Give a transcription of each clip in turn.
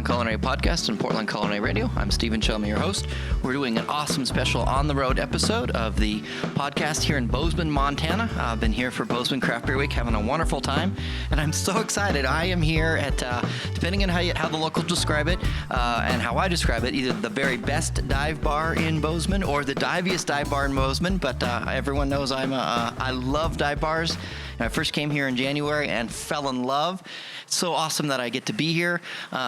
Culinary Podcast and Portland Culinary Radio. I'm Stephen Shelmy, your host. We're doing an awesome special on-the-road episode of the podcast here in Bozeman, Montana. I've been here for Bozeman Craft Beer Week, having a wonderful time, and I'm so excited. I am here at, depending on how the locals describe it, and how I describe it, either the very best dive bar in Bozeman or the diviest dive bar in Bozeman, but everyone knows I love dive bars. And I first came here in January and fell in love. It's so awesome that I get to be here.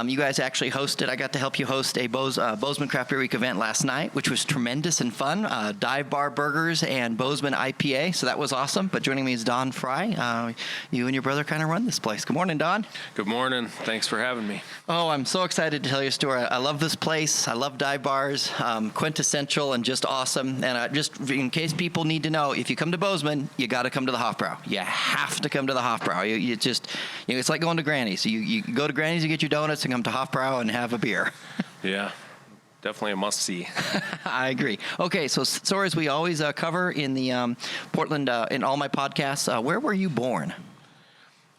You guys actually hosted, I got to help you host a Bozeman Craft Beer Week event last night, which was tremendous and fun. Dive bar burgers and Bozeman IPA, so that was awesome. But joining me is Don Frye. You and your brother kind of run this place. Good morning, Don. Good morning. Thanks for having me. Oh, I'm so excited to tell you a story. I love this place. I love dive bars. Quintessential and just awesome. And just in case people need to know, if you come to Bozeman, you got to come to the Haufbrau. You have to come to the Haufbrau. It's like going to Granny's. You go to Granny's, you get your donuts, and come to Haufbrau and have a beer. Yeah, definitely a must-see. I agree. Okay, so stories we always cover in the Portland, in all my podcasts. Where were you born?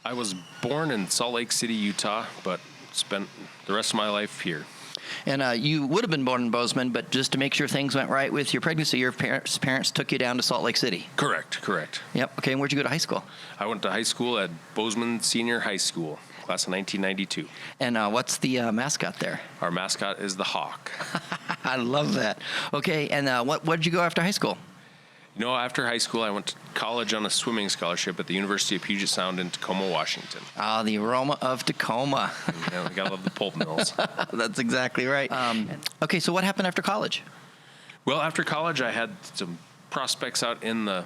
I was born in Salt Lake City, Utah, but spent the rest of my life here. And you would have been born in Bozeman, but just to make sure things went right with your pregnancy, your parents took you down to Salt Lake City. Correct. Yep. Okay, and where'd you go to high school? I went to high school at Bozeman Senior High School, class of 1992. And what's the mascot there? Our mascot is the hawk. I love that. Okay, and what did you go after high school? You know, after high school, I went to college on a swimming scholarship at the University of Puget Sound in Tacoma, Washington. Ah, the aroma of Tacoma. Yeah, we gotta love the pulp mills. That's exactly right. Okay, so what happened after college? Well, after college, I had some prospects out in the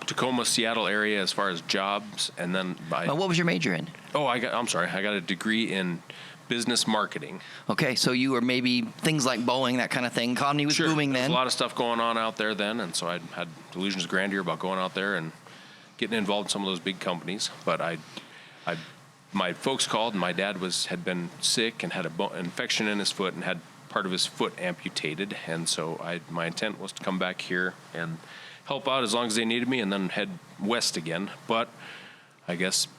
Tacoma, Seattle area as far as jobs, and then what was your major in? Oh, I got a degree in business marketing. Okay, so you were maybe things like Boeing, that kind of thing. Economy was booming then. There's a lot of stuff going on out there then, and so I had delusions of grandeur about going out there and getting involved in some of those big companies. But my folks called, and my dad had been sick and had an infection in his foot and had part of his foot amputated, and so my intent was to come back here and help out as long as they needed me, and then head west again. But I guess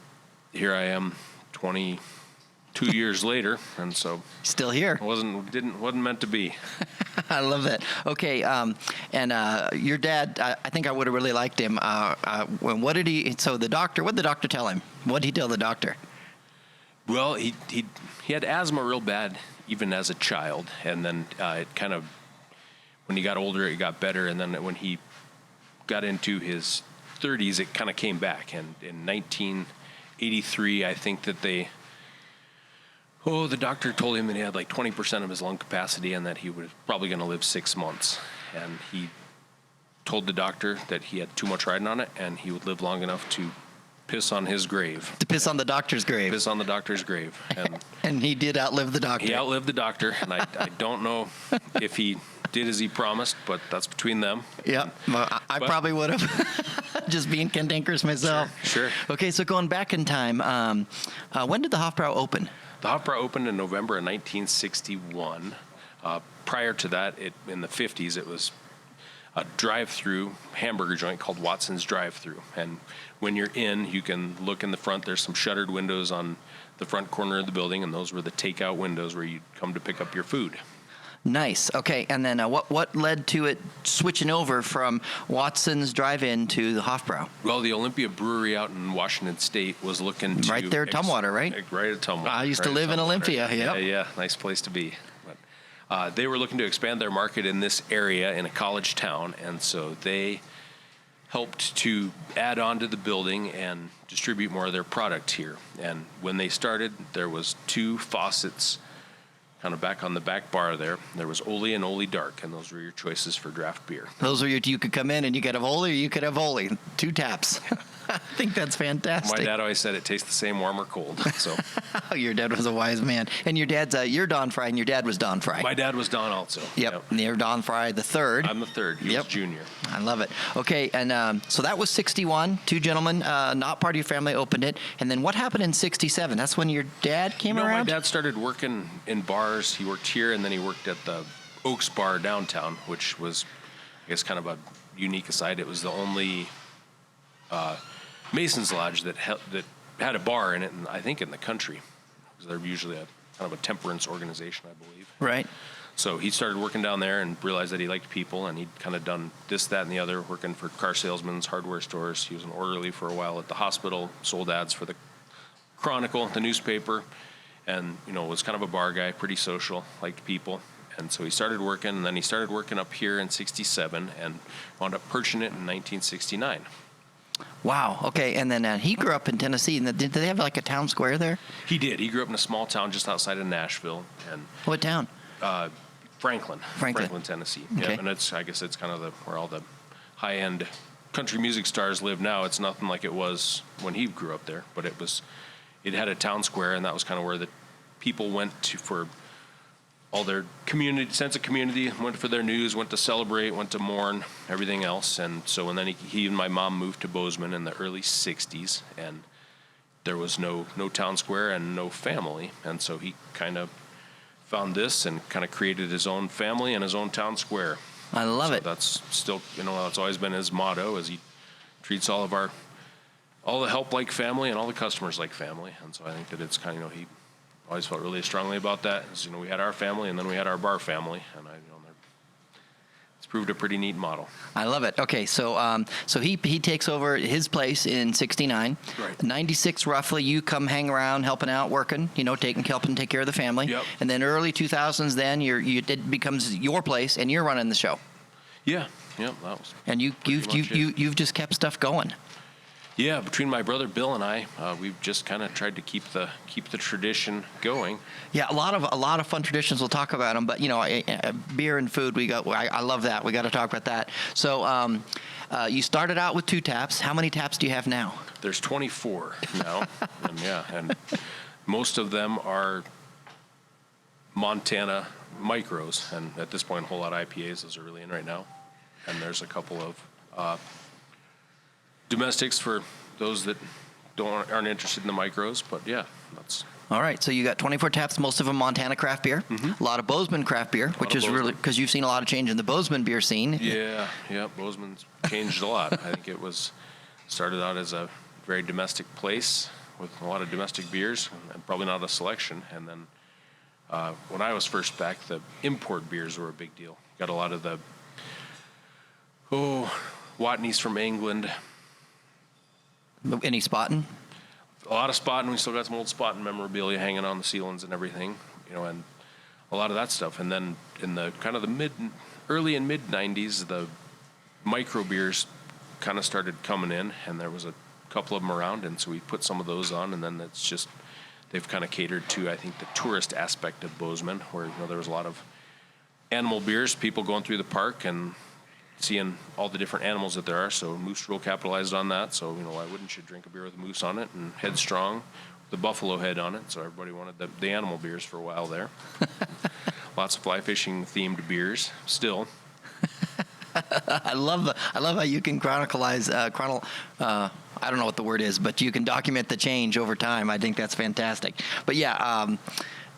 here I am, 22 years later, and so still here. Wasn't meant to be. I love that. Okay, and your dad, I think I would have really liked him. What did he? So the doctor, what did the doctor tell him? What did he tell the doctor? Well, he had asthma real bad even as a child, and then it kind of, when he got older, it got better, and then when he got into his 30s, it kind of came back. And in 1983, I think that the doctor told him that he had like 20% of his lung capacity and that he was probably going to live 6 months. And he told the doctor that he had too much riding on it and he would live long enough to piss on his grave. To piss on the doctor's grave. Piss on the doctor's grave. And he did outlive the doctor. He outlived the doctor, and I don't know if he did as he promised, but that's between them. Yeah, I probably would have, just being cantankerous myself. Sure. Okay, so going back in time, when did the Haufbrau open? The Haufbrau opened in November of 1961. Prior to that, in the 50s, it was a drive-through hamburger joint called Watson's Drive-Through. And when you're in, you can look in the front. There's some shuttered windows on the front corner of the building, and those were the takeout windows where you'd come to pick up your food. Nice. Okay, and then what led to it switching over from Watson's Drive-In to the Haufbrau? Well, the Olympia Brewery out in Washington State was looking to... Right there at Tumwater, right? Right at Tumwater. I used to live in Olympia, yep. Yeah, nice place to be. But they were looking to expand their market in this area in a college town, and so they helped to add on to the building and distribute more of their product here. And when they started, there was 2 faucets kind of back on the back bar there. There was Oli and Oli Dark, and those were your choices for draft beer. Those were you could come in and you could have Oli or you could have Oli. 2 taps. I think that's fantastic. My dad always said it tastes the same warm or cold. So your dad was a wise man. And your dad's you're Don Frye and your dad was Don Frye. My dad was Don also. Yep. And you're Don Frye the third. I'm the third. He was junior. I love it. Okay, and so that was 61. 2 gentlemen, not part of your family, opened it. And then what happened in 67? That's when your dad came around? My dad started working in bars. He worked here, and then he worked at the Oaks Bar downtown, which was, I guess, kind of a unique aside. It was the only Mason's Lodge that had a bar in it, and I think in the country. Because they're usually a kind of a temperance organization, I believe. Right. So he started working down there and realized that he liked people, and he'd kind of done this, that, and the other, working for car salesmen's, hardware stores. He was an orderly for a while at the hospital, sold ads for the Chronicle, the newspaper, and, was kind of a bar guy, pretty social, liked people. And so he started working, and then he started working up here in 67 and wound up purchasing it in 1969. Wow. Okay. And then he grew up in Tennessee. And did they have like a town square there? He did. He grew up in a small town just outside of Nashville. And What town? Franklin, Tennessee. Okay. Yeah, and I guess it's kind of where all the high-end country music stars live now. It's nothing like it was when he grew up there, but it had a town square, and that was kind of where the people went to for all their sense of community, went for their news, went to celebrate, went to mourn, everything else. And so, and then he and my mom moved to Bozeman in the early 60s, and there was no town square and no family, and so he kind of found this and kind of created his own family and his own town square. I love it. That's still, that's always been his motto, is he treats all the help like family and all the customers like family. And so I think that it's kind of, he always felt really strongly about that. Is, we had our family, and then we had our bar family, and it's proved a pretty neat model. I love it. Okay, so he takes over his place in 69. Right. 96 roughly, you come hang around, helping out, working, helping take care of the family. Yep. And then early 2000s, then it becomes your place, and you're running the show. Yeah. That was. And you've just kept stuff going. Yeah, between my brother Bill and I, we've just kind of tried to keep the tradition going. Yeah, a lot of fun traditions. We'll talk about them, but beer and food. I love that. We got to talk about that. So, you started out with 2 taps. How many taps do you have now? There's 24 now, and most of them are Montana micros, and at this point, a whole lot of IPAs. Those are really in right now, and there's a couple of domestics for those that aren't interested in the micros, but yeah, that's all right. So you got 24 taps, most of them Montana craft beer. Mm-hmm. A lot of Bozeman craft beer, which is really because you've seen a lot of change in the Bozeman beer scene. Yeah, Bozeman's changed a lot. I think it started out as a very domestic place with a lot of domestic beers and probably not a selection. And then when I was first back, the import beers were a big deal. Got a lot of the Watney's from England. Any spotting? A lot of spotting. We still got some old spotting memorabilia hanging on the ceilings and everything, and a lot of that stuff. And then in the kind of the early and mid 90s, the micro beers kind of started coming in, and there was a couple of them around, and so we put some of those on, and then it's just they've kind of catered to, I think, the tourist aspect of Bozeman, where there was a lot of animal beers, people going through the park and seeing all the different animals that there are. So Moose Rule capitalized on that. So, why wouldn't you drink a beer with a moose on it, and Headstrong, the buffalo head on it. So everybody wanted the animal beers for a while there. Lots of fly fishing themed beers still. I love how you can I don't know what the word is, but you can document the change over time. I think that's fantastic. But yeah,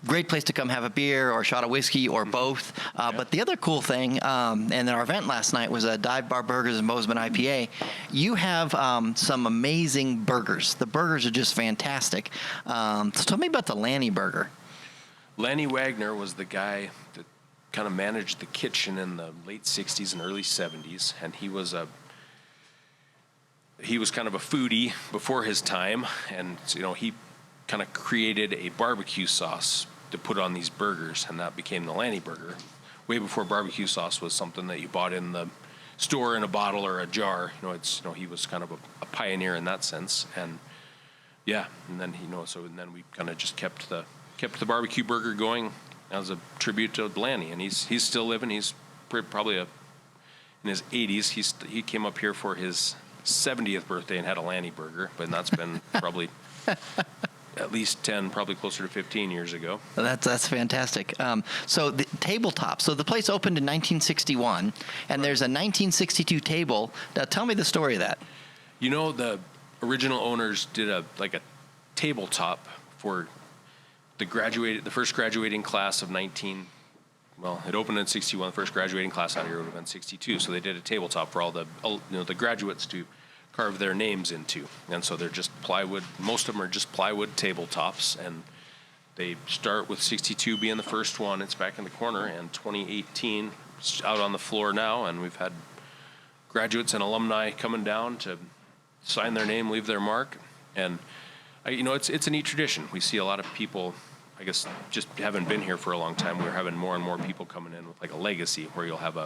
great place to come have a beer or a shot of whiskey or both. But the other cool thing, and our event last night was a Dive Bar Burgers and Bozeman IPA. You have some amazing burgers. The burgers are just fantastic. So tell me about the Lanny burger. Lanny Wagner was the guy that kind of managed the kitchen in the late 60s and early 70s, and he was kind of a foodie before his time, and he kind of created a barbecue sauce to put on these burgers, and that became the Lanny burger. Way before barbecue sauce was something that you bought in the store in a bottle or a jar. He was kind of a pioneer in that sense, and yeah, and then then we kind of just kept the barbecue burger going as a tribute to Lanny, and he's still living. He's probably in his 80s. He came up here for his 70th birthday and had a Lanny burger, but that's been probably at least 10, probably closer to 15 years ago. That's fantastic. So the tabletop. So the place opened in 1961, and there's a 1962 table. Now tell me the story of that. The original owners did a tabletop for the first graduating class of it opened in 61. The first graduating class out here would have been 62. So they did a tabletop for all the graduates to carve their names into. And so they're just plywood. Most of them are just plywood tabletops. And they start with 62 being the first one. It's back in the corner, and 2018 is out on the floor now, and we've had graduates and alumni coming down to sign their name, leave their mark, and it's a neat tradition. We see a lot of people, I guess, just haven't been here for a long time. We're having more and more people coming in with like a legacy, where you'll have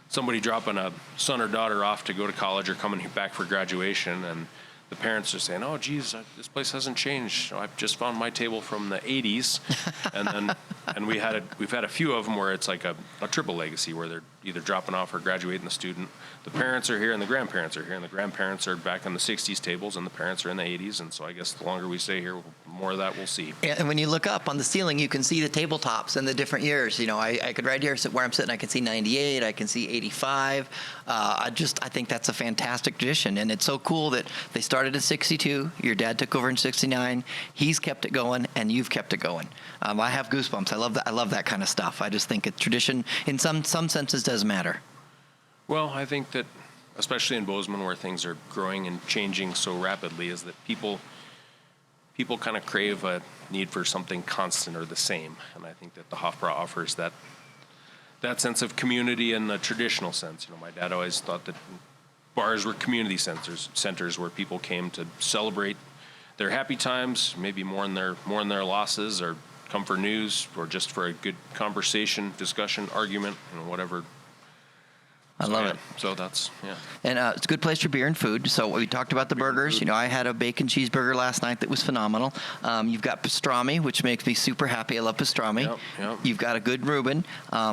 somebody dropping a son or daughter off to go to college or coming back for graduation, and the parents are saying, "Oh, geez, this place hasn't changed. I've just found my table from the '80s," and we've had a few of them where it's like a triple legacy, where they're either dropping off or graduating the student. The parents are here and the grandparents are here, and the grandparents are back on the '60s tables, and the parents are in the '80s. And so I guess the longer we stay here, more of that we'll see. And when you look up on the ceiling, you can see the tabletops and the different years. I could right here sit where I'm sitting, I can see 98, I can see 85. I think that's a fantastic tradition, and it's so cool that they started at 62. Your dad took over in 69. He's kept it going, and you've kept it going. I have goosebumps. I love that. I love that kind of stuff. I just think a tradition, in some senses, does matter. Well, I think that, especially in Bozeman, where things are growing and changing so rapidly, is that people kind of crave a need for something constant or the same. And I think that the Haufbrau offers that sense of community in the traditional sense. My dad always thought that bars were community centers where people came to celebrate their happy times, maybe mourn their losses, or come for news, or just for a good conversation, discussion, argument, whatever. I love it. So that's, yeah. And it's a good place for beer and food. So we talked about the burgers. I had a bacon cheeseburger last night that was phenomenal. You've got pastrami, which makes me super happy. I love pastrami. Yep. You've got a good Reuben.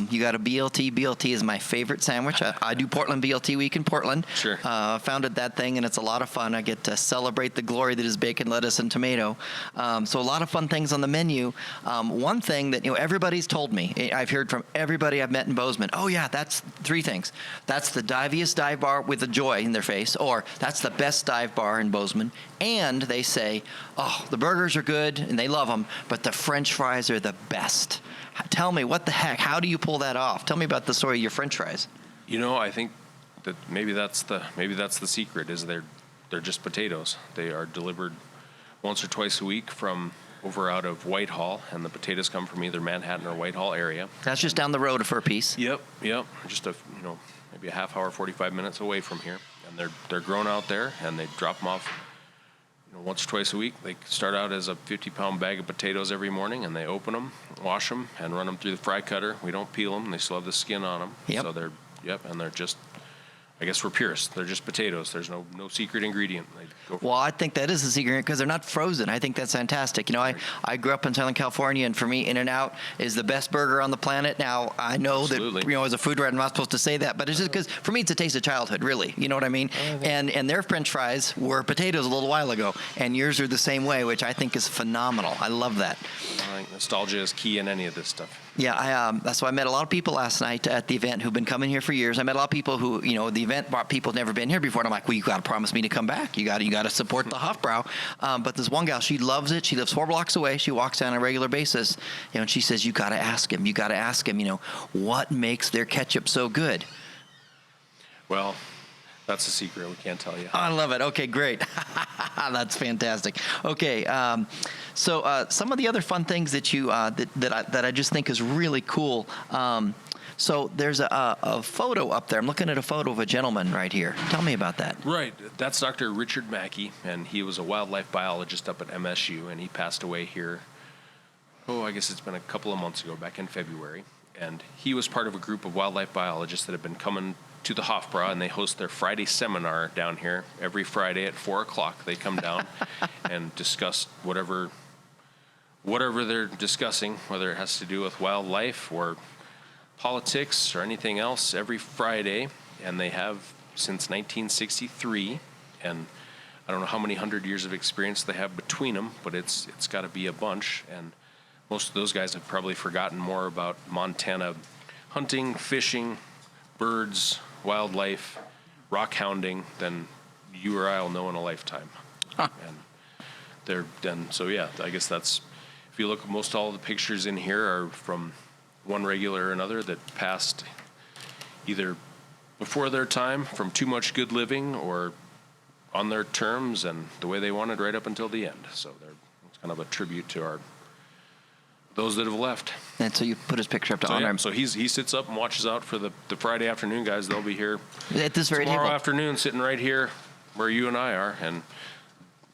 You got a BLT. BLT is my favorite sandwich. I do Portland BLT week in Portland. Sure. Founded that thing, and it's a lot of fun. I get to celebrate the glory that is bacon, lettuce, and tomato. So a lot of fun things on the menu. One thing that everybody's told me, I've heard from everybody I've met in Bozeman, oh yeah, that's three things. That's the diviest dive bar with a joy in their face, or that's the best dive bar in Bozeman. And they say, oh, the burgers are good, and they love them, but the French fries are the best. Tell me, what the heck? How do you pull that off? Tell me about the story of your French fries. I think that maybe that's the secret, is they're just potatoes. They are delivered once or twice a week from over out of Whitehall, and the potatoes come from either Manhattan or Whitehall area. That's just down the road for a piece. Yep. Just maybe a half hour, 45 minutes away from here, and they're grown out there, and they drop them off once or twice a week. They start out as a 50-pound bag of potatoes every morning, and they open them, wash them, and run them through the fry cutter. We don't peel them; they still have the skin on them. Yep. So they're just, I guess we're purists. They're just potatoes. There's no secret ingredient. Well, I think that is the secret, because they're not frozen. I think that's fantastic. I grew up in Southern California, and for me, In-N-Out is the best burger on the planet. Now, I know Absolutely. that, as a food writer, I'm not supposed to say that, but it's just because, for me, it's a taste of childhood, really. You know what I mean? And their French fries were potatoes a little while ago, and yours are the same way, which I think is phenomenal. I love that. I think nostalgia is key in any of this stuff. Yeah, so I met a lot of people last night at the event who've been coming here for years. I met a lot of people who, the event brought people who've never been here before, and I'm like, well, you got to promise me to come back. You got to support the Haufbrau. But this one gal, she loves it. She lives 4 blocks away. She walks down on a regular basis, and she says, you got to ask him. You got to ask him, what makes their ketchup so good? Well, that's a secret. We can't tell you. I love it. Okay, great. That's fantastic. Okay, so some of the other fun things that you that I just think is really cool. So there's a photo up there. I'm looking at a photo of a gentleman right here. Tell me about that. Right. That's Dr. Richard Mackey, and he was a wildlife biologist up at MSU, and he passed away here, I guess it's been a couple of months ago, back in February. And he was part of a group of wildlife biologists that have been coming to the Haufbrau, and they host their Friday seminar down here. Every Friday at 4 o'clock, they come down and discuss whatever they're discussing, whether it has to do with wildlife or politics or anything else, every Friday. And they have since 1963, and I don't know how many 100 years of experience they have between them, but it's got to be a bunch. And most of those guys have probably forgotten more about Montana hunting, fishing, birds, wildlife, rock hounding than you or I'll know in a lifetime. Huh. I guess that's, if you look, most all the pictures in here are from one regular or another that passed either before their time from too much good living, or on their terms and the way they wanted right up until the end. So it's kind of a tribute to Those that have left. And so you put his picture up to honor him. So he sits up and watches out for the Friday afternoon guys. They'll be here At this very tomorrow table. afternoon, sitting right here where you and I are, and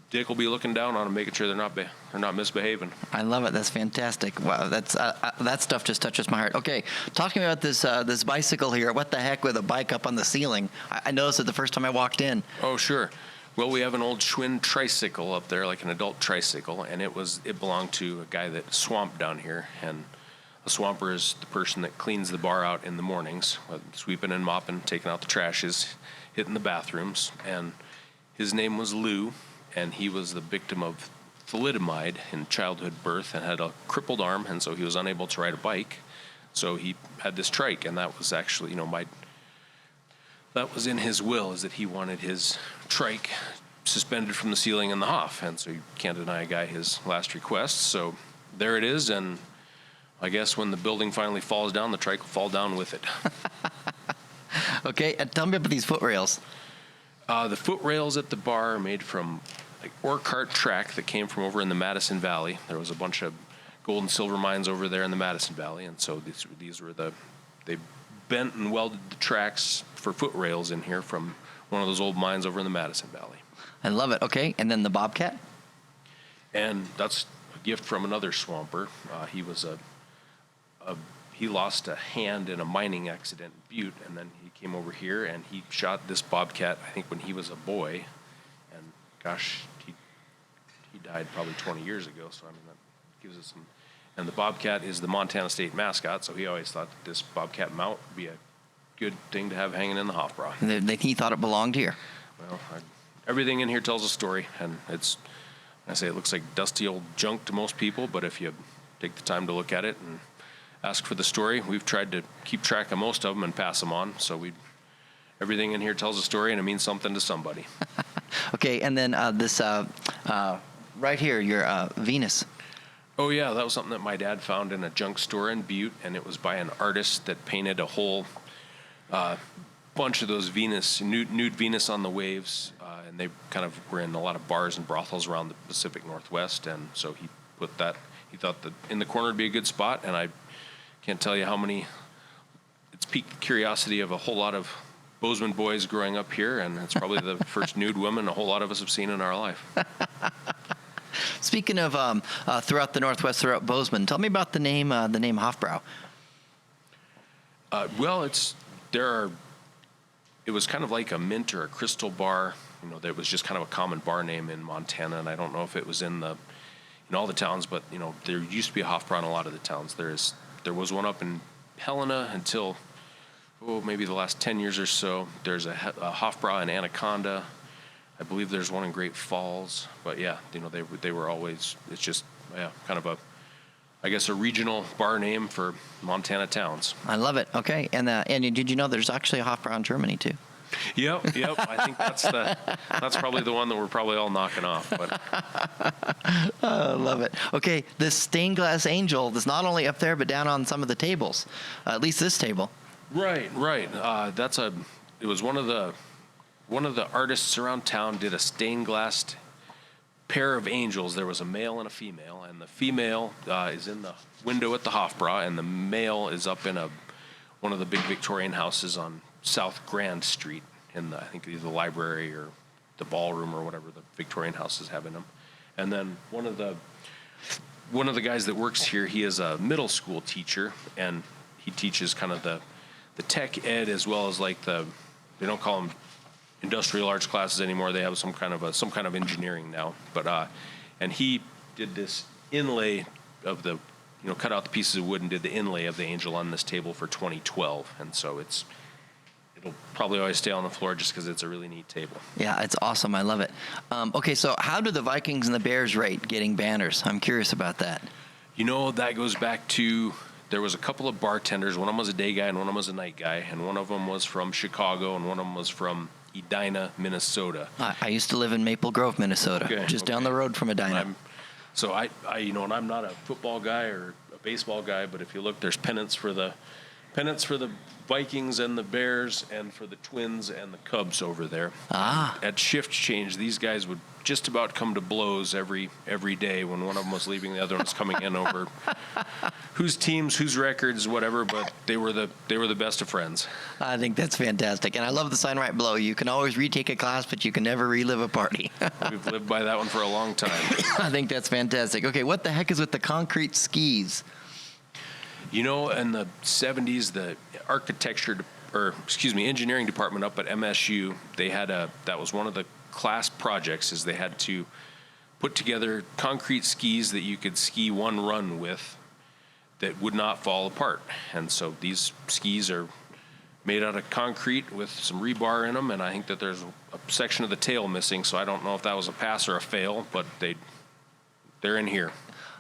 Dick will be looking down on them, making sure they're not misbehaving. I love it. That's fantastic. Wow, that stuff just touches my heart. Okay, talk to me about this bicycle here. What the heck with a bike up on the ceiling? I noticed it the first time I walked in. Oh, sure. Well, we have an old Schwinn tricycle up there, like an adult tricycle, and it belonged to a guy that swamped down here. And a swamper is the person that cleans the bar out in the mornings, sweeping and mopping, taking out the trashes, hitting the bathrooms. And his name was Lou, and he was the victim of thalidomide in childhood birth and had a crippled arm, and so he was unable to ride a bike. So he had this trike, and that was actually, that was in his will, is that he wanted his trike suspended from the ceiling in the Hof, and so you can't deny a guy his last request. So there it is, and I guess when the building finally falls down, the trike will fall down with it. Okay, tell me about these foot rails. The foot rails at the bar are made from ore cart track that came from over in the Madison Valley. There was a bunch of gold and silver mines over there in the Madison Valley, and so these were they bent and welded the tracks for foot rails in here from one of those old mines over in the Madison Valley. I love it. Okay, and then the bobcat? And that's a gift from another swamper. He lost a hand in a mining accident in Butte, and then he came over here and he shot this bobcat, I think, when he was a boy. And gosh, he died probably 20 years ago, so I mean, that gives us some. And the bobcat is the Montana State mascot, so he always thought that this bobcat mount would be a good thing to have hanging in the Haufbrau. He thought it belonged here. Well, everything in here tells a story, and it looks like dusty old junk to most people, but if you take the time to look at it and ask for the story, we've tried to keep track of most of them and pass them on, so everything in here tells a story, and it means something to somebody. Okay, and then this right here, your Venus. Oh, yeah, that was something that my dad found in a junk store in Butte, and it was by an artist that painted a whole bunch of those nude Venus on the waves, and they kind of were in a lot of bars and brothels around the Pacific Northwest, and so he thought that in the corner would be a good spot, and I can't tell you how many, it's piqued the curiosity of a whole lot of Bozeman boys growing up here, and it's probably the first nude woman a whole lot of us have seen in our life. Speaking of throughout the Northwest, throughout Bozeman, tell me about the name Haufbrau. Well, it was kind of like a mint or a crystal bar. That was just kind of a common bar name in Montana, and I don't know if it was in all the towns, but there used to be a Haufbrau in a lot of the towns. There was one up in Helena until maybe the last 10 years or so. There's a Haufbrau in Anaconda. I believe there's one in Great Falls, but yeah, they were always. It's just kind of a regional bar name for Montana towns. I love it. Okay, and did you know there's actually a Haufbrau in Germany too? Yep. I think that's probably the one that we're probably all knocking off. But I love it. Okay, this stained glass angel is not only up there but down on some of the tables, at least this table. Right. It was one of the artists around town did a stained glass pair of angels. There was a male and a female, and the female is in the window at the Haufbrau, and the male is up in one of the big Victorian houses on South Grand Street in I think either the library or the ballroom or whatever the Victorian houses have in them. And then one of the guys that works here, he is a middle school teacher, and he teaches kind of the tech ed as well as they don't call them industrial arts classes anymore. They have some kind of engineering now. But and he did this inlay of the cut out the pieces of wood and did the inlay of the angel on this table for 2012, and so it'll probably always stay on the floor just because it's a really neat table. Yeah, it's awesome. I love it. Okay, so how do the Vikings and the Bears rate getting banners? I'm curious about that. That goes back to, there was a couple of bartenders. One of them was a day guy and one of them was a night guy, and one of them was from Chicago and one of them was from Edina, Minnesota. I used to live in Maple Grove, Minnesota, down the road from Edina. And I'm not a football guy or a baseball guy, but if you look, there's pennants for the Pennants for the Vikings and the Bears, and for the Twins and the Cubs over there. At shift change, these guys would just about come to blows every day when one of them was leaving, the other one was coming in over whose teams, whose records, whatever. But they were the best of friends. I think that's fantastic, and I love the sign right below. You can always retake a class, but you can never relive a party. We've lived by that one for a long time. I think that's fantastic. Okay, what the heck is with the concrete skis? You know, in the 70s, the engineering department up at MSU, they had that was one of the class projects, is they had to put together concrete skis that you could ski one run with that would not fall apart. And so these skis are made out of concrete with some rebar in them, and I think that there's a section of the tail missing, so I don't know if that was a pass or a fail, but they're in here.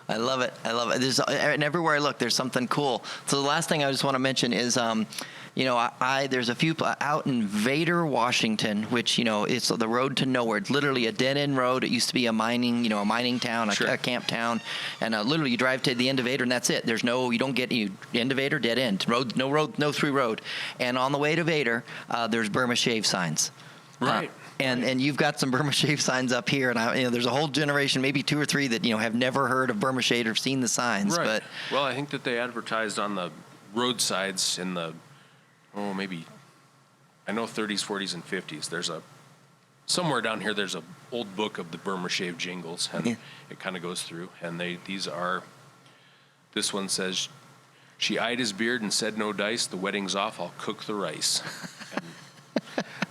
I love it. I love it. And everywhere I look, there's something cool. So the last thing I just want to mention is, there's a few out in Vader, Washington, which, it's the road to nowhere. It's literally a dead-end road. It used to be a mining town, Sure. a camp town. And literally you drive to the end of Vader and that's it. There's you don't get end of Vader, dead end. No through road. And on the way to Vader, there's Burma Shave signs. Right. And you've got some Burma Shave signs up here, and there's a whole generation, maybe 2 or 3 that have never heard of Burma Shave or seen the signs. Right. But well, I think that they advertised on the roadsides in the I know 30s, 40s, and 50s. Somewhere down here there's a old book of the Burma Shave jingles, and it kind of goes through. And this one says, "She eyed his beard and said, 'No dice. The wedding's off. I'll cook the rice.'"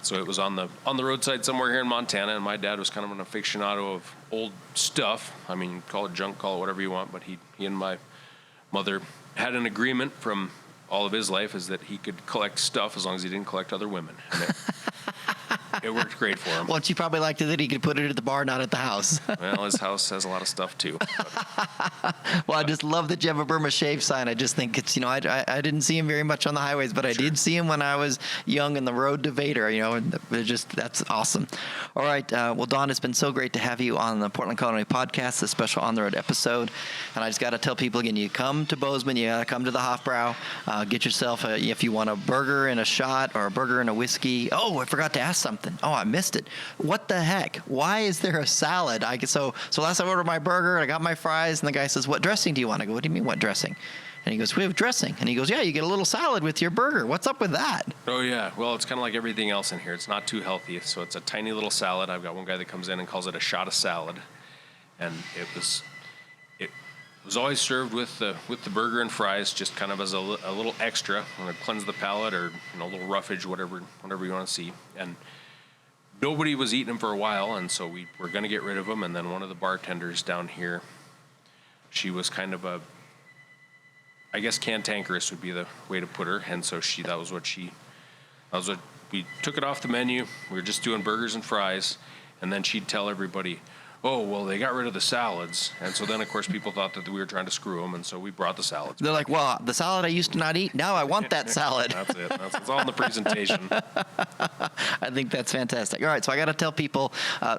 So it was on the roadside somewhere here in Montana, and my dad was kind of an aficionado of old stuff. I mean, call it junk, call it whatever you want, but he and my mother had an agreement from all of his life, is that he could collect stuff as long as he didn't collect other women. And it worked great for him. Well, she probably liked it that he could put it at the bar, not at the house. Well, his house has a lot of stuff too. Well, I just love that you have a Burma Shave sign. I just think it's, I didn't see him very much on the highways, but I did see him when I was young in the road to Vader, and that's awesome. All right. Well, Don, it's been so great to have you on the Portland Culinary Podcast, the special on the road episode. And I just got to tell people again, you come to Bozeman, you got to come to the Haufbrau, get yourself, if you want a burger and a shot or a burger and a whiskey. Oh, I forgot to ask something. Oh, I missed it. What the heck? Why is there a salad? So last I ordered my burger, I got my fries, and the guy says, "What dressing do you want?" I go, "What do you mean, what dressing?" And he goes, "We have dressing." And he goes, "Yeah, you get a little salad with your burger. What's up with that?" Oh, yeah. Well, it's kind of like everything else in here. It's not too healthy. So it's a tiny little salad. I've got one guy that comes in and calls it a shot of salad. And it was always served with the burger and fries, just kind of as a little extra, to cleanse the palate, or a little roughage, whatever you want to see. And nobody was eating them for a while, and so we were going to get rid of them. And then one of the bartenders down here, she was kind of I guess cantankerous would be the way to put her. And so we took it off the menu. We were just doing burgers and fries, and then she'd tell everybody, "Oh, well, they got rid of the salads." And so then, of course, people thought that we were trying to screw them, and so we brought the salads. They're like, "Well, the salad I used to not eat, now I want that salad." That's it. It's all in the presentation. I think that's fantastic. All right, so I got to tell people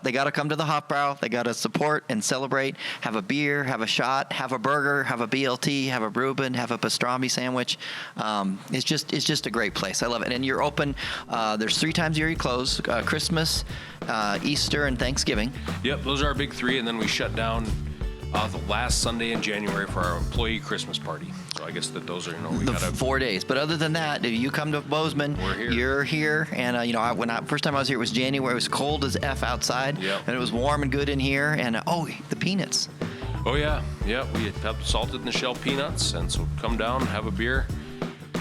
they got to come to the Haufbrau. They got to support and celebrate. Have a beer, have a shot, have a burger, have a BLT, have a Reuben, have a pastrami sandwich. It's just a great place. I love it. And you're open. There's 3 times a year you close: Christmas, Easter, and Thanksgiving. Yep, those are our big 3, and then we shut down the last Sunday in January for our employee Christmas party. So I guess that those are, we got 4 days. But other than that, if you come to Bozeman, you're here. And, first time I was here, it was January. It was cold as F outside. Yep. And it was warm and good in here. And, the peanuts. Oh, yeah. Yeah, we have salted in the shell peanuts. And so come down, have a beer,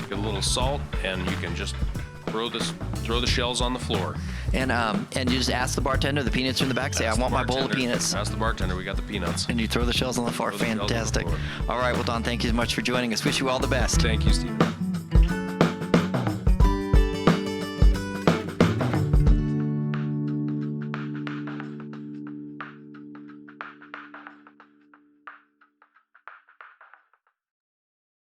get a little salt, and you can just throw the shells on the floor. And you just ask the bartender, the peanuts are in the back, say, "I want my bowl of peanuts." Ask the bartender, we got the peanuts. And you throw the shells on the floor. Fantastic. All right, well, Don, thank you so much for joining us. Wish you all the best. Thank you, Steve.